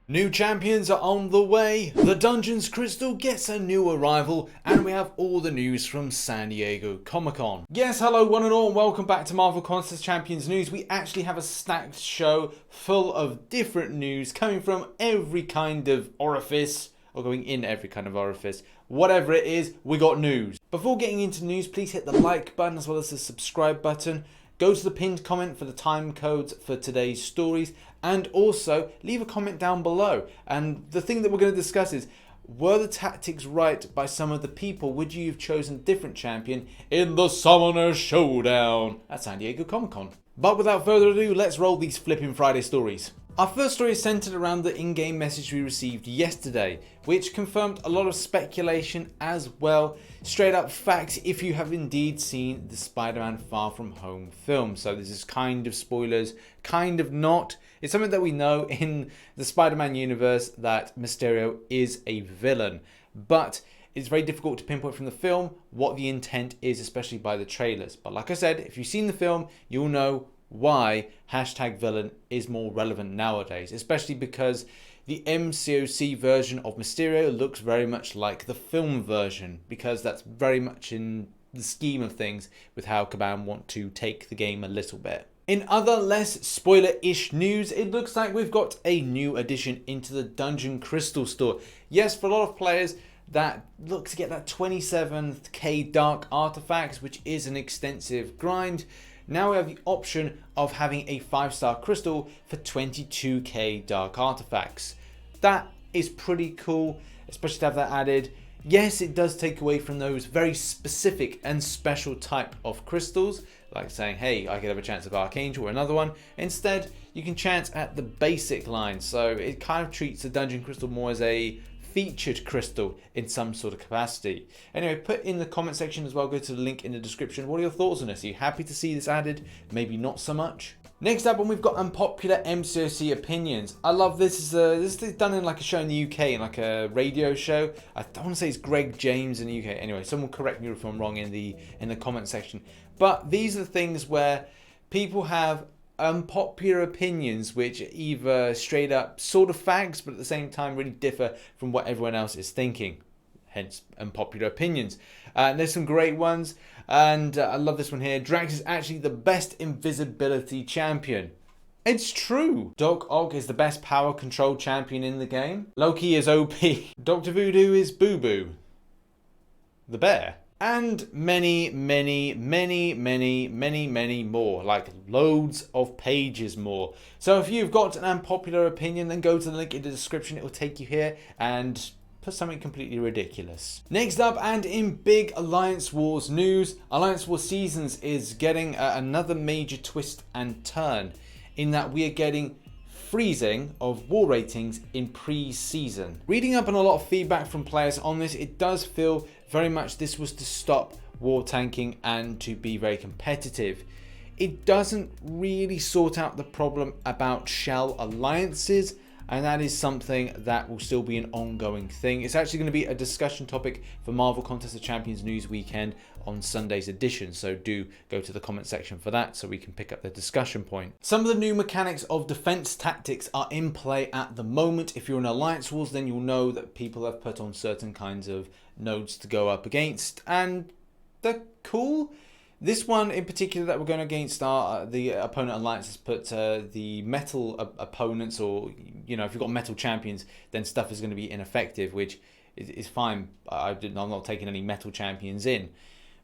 New champions are on the way, the Dungeons Crystal gets a new arrival, and we have all the news from San Diego Comic-Con. Yes, hello one and all, and welcome back to Marvel Contest Champions News. We actually have a stacked show full of different news coming from every kind of orifice, or going in every kind of orifice. Whatever it is, we got news. Before getting into news, please hit the like button as well as the subscribe button. Go to the pinned comment for the time codes for today's stories, and also leave a comment down below. And the thing that we're going to discuss is, were the tactics right by some of the people? Would you have chosen a different champion in the Summoner Showdown at San Diego Comic-Con? But without further ado, let's roll these flipping Friday stories. Our first story is centered around the in-game message we received yesterday, which confirmed a lot of speculation as well. Straight up facts if you have indeed seen the Spider-Man Far From Home film. So this is kind of spoilers, kind of not. It's something that we know in the Spider-Man universe that Mysterio is a villain. But it's very difficult to pinpoint from the film what the intent is, especially by the trailers. But like I said, if you've seen the film, you'll know why #villain is more relevant nowadays, especially because the MCOC version of Mysterio looks very much like the film version, because that's very much in the scheme of things with how Kabam want to take the game a little bit. In other less spoiler-ish news, it looks like we've got a new addition into the Dungeon Crystal store. Yes, for a lot of players that look to get that 27k dark artifacts, which is an extensive grind, now we have the option of having a 5-star crystal for 22k dark artifacts. That is pretty cool, especially to have that added. Yes, it does take away from those very specific and special type of crystals, like saying, hey, I could have a chance of Archangel or another one. Instead, you can chance at the basic line, so it kind of treats the Dungeon Crystal more as a featured crystal in some sort of capacity. Anyway, put in the comment section as well, go to the link in the description. What are your thoughts on this? Are you happy to see this added? Maybe not so much? Next up, we've got Unpopular MCOC Opinions. I love this. This is done in like a show in the UK, in like a radio show. I don't want to say it's Greg James in the UK. Anyway, someone correct me if I'm wrong in the comment section. But these are the things where people have unpopular opinions which either straight up sort of facts but at the same time really differ from what everyone else is thinking, hence unpopular opinions. There's some great ones, and I love this one here. Drax is actually the best invisibility champion. It's true. Doc Ock is the best power control champion in the game. Loki is OP. Dr. Voodoo is Boo Boo the bear. And many more, like loads of pages more. So if you've got an unpopular opinion, then go to the link in the description. It will take you here and put something completely ridiculous. Next up, and in big Alliance Wars news, Alliance Wars Seasons is getting another major twist and turn, in that we are getting freezing of war ratings in pre-season. Reading up on a lot of feedback from players on this, it does feel very much this was to stop war tanking and to be very competitive. It doesn't really sort out the problem about shell alliances, and that is something that will still be an ongoing thing. It's actually going to be a discussion topic for Marvel Contest of Champions News Weekend on Sunday's edition, so do go to the comment section for that so we can pick up the discussion point. Some of the new mechanics of defense tactics are in play at the moment. If you're in Alliance Wars, then you'll know that people have put on certain kinds of nodes to go up against, and they're cool. This one in particular that we're going against, the opponent alliance has put the metal opponents, or you know, if you've got metal champions, then stuff is going to be ineffective, which is fine. I'm not taking any metal champions in.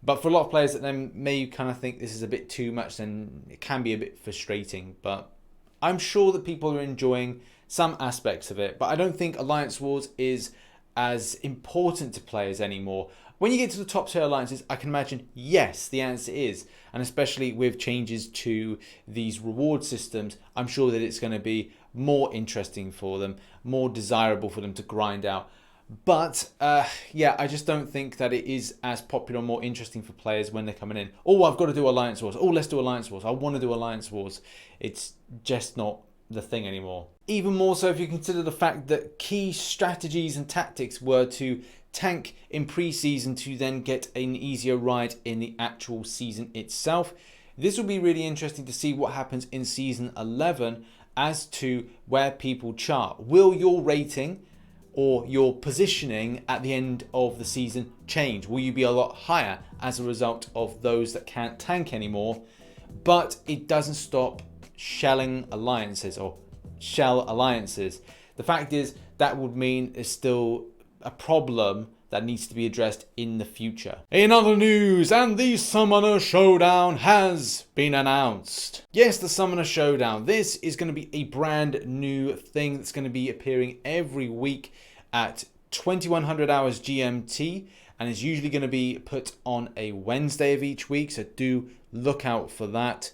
But for a lot of players that then may kind of think this is a bit too much, then it can be a bit frustrating. But I'm sure that people are enjoying some aspects of it. But I don't think Alliance Wars is as important to players anymore. When you get to the top tier alliances, I can imagine, yes, the answer is. And especially with changes to these reward systems, I'm sure that it's going to be more interesting for them, more desirable for them to grind out. But yeah, I just don't think that it is as popular or more interesting for players when they're coming in. Oh, I've got to do Alliance Wars. Oh, let's do Alliance Wars. I want to do Alliance Wars. It's just not the thing anymore. Even more so if you consider the fact that key strategies and tactics were to tank in pre-season to then get an easier ride in the actual season itself. This will be really interesting to see what happens in season 11 as to where people chart. Will your rating or your positioning at the end of the season change? Will you be a lot higher as a result of those that can't tank anymore? But it doesn't stop shelling alliances or shell alliances. The fact is that would mean there's still a problem that needs to be addressed in the future. In other news, and the Summoner Showdown has been announced. Yes, the Summoner Showdown. This is going to be a brand new thing that's going to be appearing every week at 2100 hours GMT, and is usually going to be put on a Wednesday of each week, so do look out for that.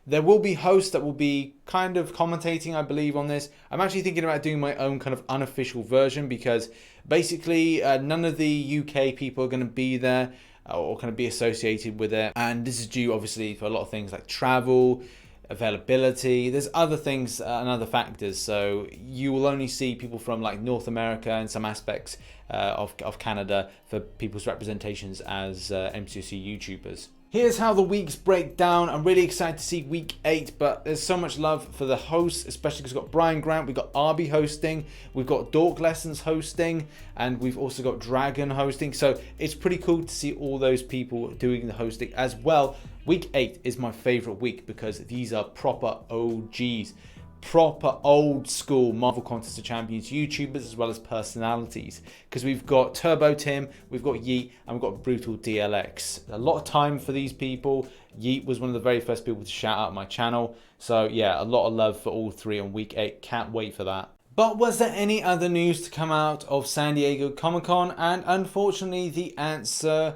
There will be hosts that will be kind of commentating, I believe, on this. I'm actually thinking about doing my own kind of unofficial version, because basically none of the UK people are going to be there or kind of be associated with it. And this is due, obviously, for a lot of things like travel, availability. There's other things and other factors. So you will only see people from like North America and some aspects of Canada for people's representations as MCOC YouTubers. Here's how the weeks break down. I'm really excited to see week 8, but there's so much love for the hosts, especially because we've got Brian Grant, we've got Arby hosting, we've got Dork Lessons hosting, and we've also got Dragon hosting. So it's pretty cool to see all those people doing the hosting as well. Week 8 is my favorite week because these are proper OGs. Proper old school Marvel Contest of Champions YouTubers as well as personalities, because we've got Turbo Tim, we've got Yeet, and we've got Brutal DLX. A lot of time for these people. Yeet was one of the very first people to shout out my channel, so yeah, a lot of love for all three on week 8. Can't wait for that. But was there any other news to come out of San Diego Comic-Con? And unfortunately the answer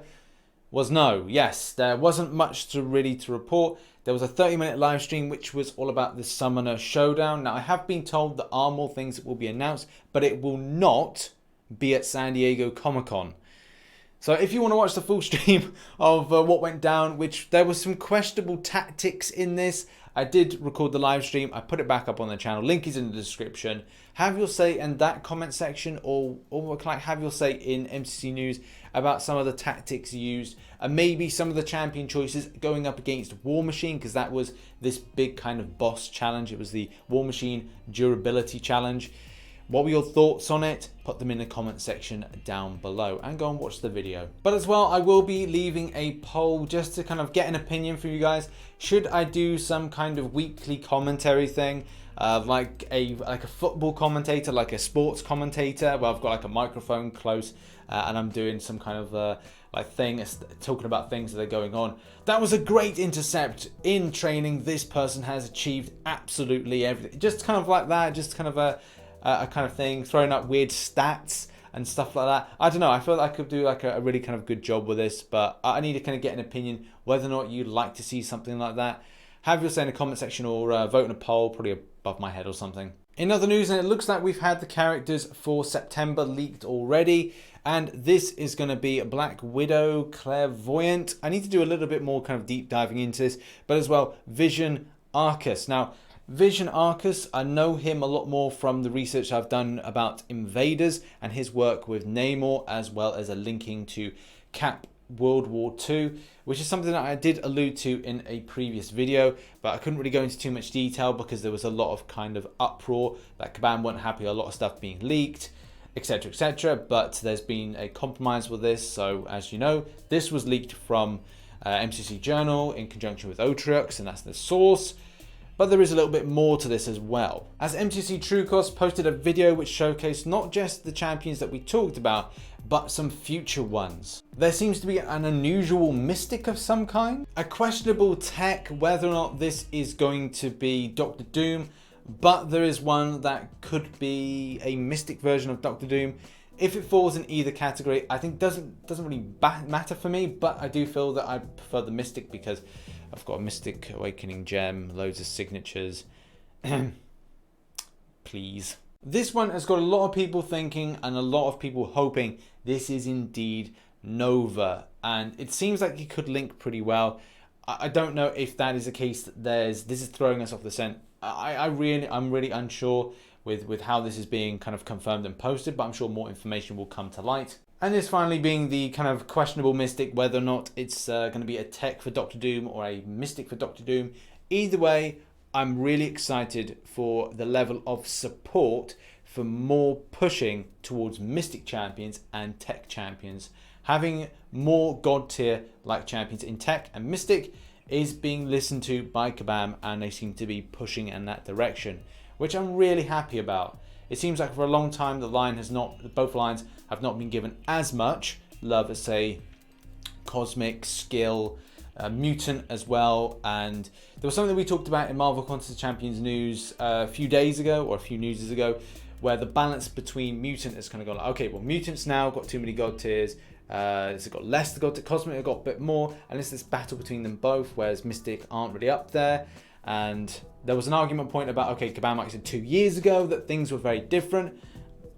was no. Yes, there wasn't much to report. There was a 30-minute live stream which was all about the Summoner Showdown. Now, I have been told there are more things that will be announced, but it will not be at San Diego Comic-Con. So if you want to watch the full stream of what went down, which there was some questionable tactics in this, I did record the live stream. I put it back up on the channel. Link is in the description. Have your say in that comment section, or like have your say in MCC News about some of the tactics used, and maybe some of the champion choices going up against War Machine, because that was this big kind of boss challenge. It was the War Machine durability challenge. What were your thoughts on it? Put them in the comment section down below, and go and watch the video. But as well, I will be leaving a poll just to kind of get an opinion from you guys. Should I do some kind of weekly commentary thing? Like a football commentator, like a sports commentator, where I've got like a microphone close and I'm doing some kind of like thing, talking about things that are going on. That was a great intercept in training. This person has achieved absolutely everything. Just kind of like that, just kind of a kind of thing, throwing up weird stats and stuff like that. I don't know, I feel like I could do like a really kind of good job with this, but I need to kind of get an opinion whether or not you'd like to see something like that. Have your say in the comment section, or vote in a poll, probably above my head or something. In other news, and it looks like we've had the characters for September leaked already, and this is going to be Black Widow, Clairvoyant. I need to do a little bit more kind of deep diving into this, but as well, Vision Arcus. Now, Vision Arcus, I know him a lot more from the research I've done about Invaders and his work with Namor, as well as a linking to Cap World War II, which is something that I did allude to in a previous video, but I couldn't really go into too much detail because there was a lot of kind of uproar that Kabam weren't happy, a lot of stuff being leaked, etc, etc. But there's been a compromise with this. So as you know, this was leaked from MCC Journal in conjunction with Otrix, and that's the source. But there is a little bit more to this as well, as MCC Truecos posted a video which showcased not just the champions that we talked about, but some future ones. There seems to be an unusual mystic of some kind, a questionable tech whether or not this is going to be Doctor Doom, but there is one that could be a mystic version of Doctor Doom. If it falls in either category, I think doesn't really matter for me, but I do feel that I prefer the mystic because I've got a Mystic Awakening gem, loads of signatures. Please. This one has got a lot of people thinking and a lot of people hoping this is indeed Nova, and it seems like it could link pretty well. I don't know if that is the case. This is throwing us off the scent. I'm really unsure with how this is being kind of confirmed and posted, but I'm sure more information will come to light. And this finally being the kind of questionable mystic, whether or not it's going to be a tech for Doctor Doom or a mystic for Doctor Doom. Either way, I'm really excited for the level of support for more pushing towards Mystic champions and Tech champions. Having more God tier like champions in Tech and Mystic is being listened to by Kabam, and they seem to be pushing in that direction, which I'm really happy about. It seems like for a long time both lines have not been given as much love as, say, Cosmic, Skill, Mutant as well. And there was something that we talked about in Marvel Contest Champions news a few days ago, or a few newses ago, where the balance between Mutant has kind of gone like, okay, well, Mutant's now got too many God tiers. It's got less to God tier. Cosmic have got a bit more, and it's this battle between them both, whereas Mystic aren't really up there. And there was an argument point about, okay, Kabam said 2 years ago that things were very different,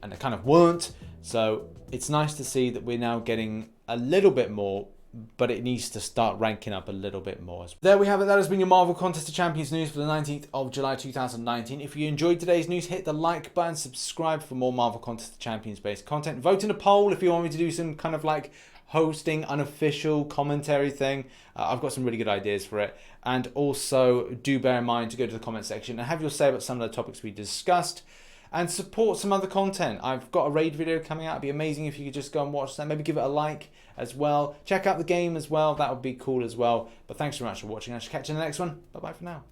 and they kind of weren't. So it's nice to see that we're now getting a little bit more, but it needs to start ranking up a little bit more. There we have it. That has been your Marvel Contest of Champions news for the 19th of July 2019. If you enjoyed today's news, hit the like button, subscribe for more Marvel Contest of Champions based content. Vote in a poll if you want me to do some kind of like hosting unofficial commentary thing. I've got some really good ideas for it. And also do bear in mind to go to the comment section and have your say about some of the topics we discussed, and support some other content. I've got a raid video coming out. It'd be amazing if you could just go and watch that. Maybe give it a like as well. Check out the game as well. That would be cool as well. But thanks very much for watching. I shall catch you in the next one. Bye bye for now.